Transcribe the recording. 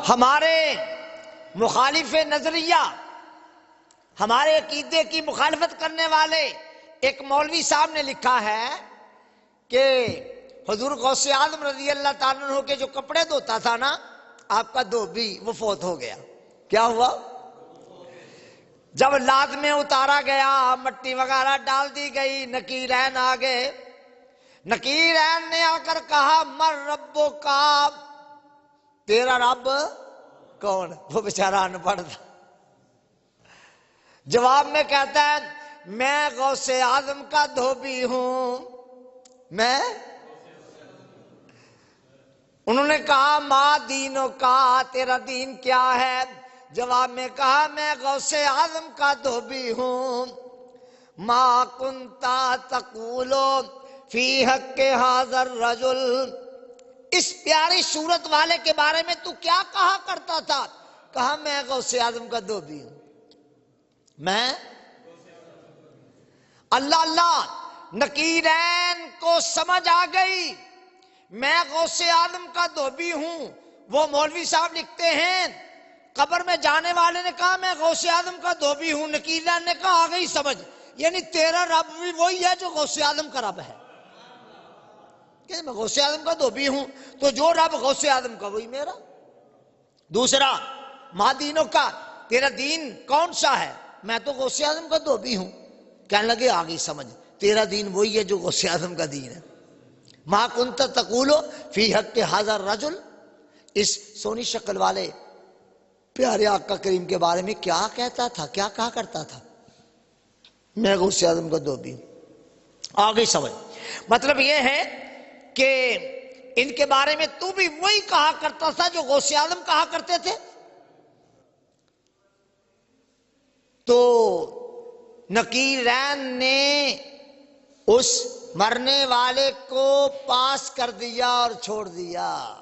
ہمارے مخالف نظریہ، ہمارے عقیدے کی مخالفت کرنے والے ایک مولوی صاحب نے لکھا ہے کہ حضور غوث اعظم رضی اللہ تعالیٰ عنہ کے جو کپڑے دھوتا تھا نا آپ کا دھوبی، وہ فوت ہو گیا۔ کیا ہوا؟ جب لاد میں اتارا گیا، مٹی وغیرہ ڈال دی گئی، نکیرین آ گئے۔ نکیرین نے آ کر کہا مر ربو کا، تیرا رب کون؟ وہ بیچارہ ان پڑھ تھا۔ جواب میں کہتا ہے میں غوث اعظم کا دھوبی ہوں۔ میں، انہوں نے کہا ما دینوں کا، تیرا دین کیا ہے؟ جواب میں کہا میں غوث اعظم کا دھوبی ہوں۔ ما کنتا تقولو فی حق ھذا الرجل، اس پیاری صورت والے کے بارے میں تو کیا کہا کرتا تھا؟ کہا میں غوث اعظم کا دھوبی ہوں۔ میں اللہ اللہ، نکیرین کو سمجھ آ گئی میں غوث اعظم کا دھوبی ہوں۔ وہ مولوی صاحب لکھتے ہیں قبر میں جانے والے نے کہا میں غوث اعظم کا دھوبی ہوں، نکیرین نے کہا آ گئی سمجھ، یعنی تیرا رب بھی وہی ہے جو غوث اعظم کا رب ہے۔ کہ میں غوث اعظم کا دھوبی ہوں تو جو رب غوث اعظم کا وہی میرا۔ دوسرا ما دینوں کا، تیرا دین کون سا ہے؟ میں تو غوث اعظم کا دھوبی ہوں۔ کہنے لگے آگئی سمجھ، تیرا دین وہی ہے جو غوث اعظم کا دین ہے۔ ما کنت تقولو فی حق ھذا الرجل، اس سونی شکل والے پیارے آقا کریم کے بارے میں کیا کہتا تھا، کیا کہا کرتا تھا؟ میں غوث اعظم کا دھوبی ہوں۔ آگئی سمجھ، مطلب یہ ہے کہ ان کے بارے میں تو بھی وہی کہا کرتا تھا جو غوث اعظم کہا کرتے تھے۔ تو نکیرین نے اس مرنے والے کو پاس کر دیا اور چھوڑ دیا۔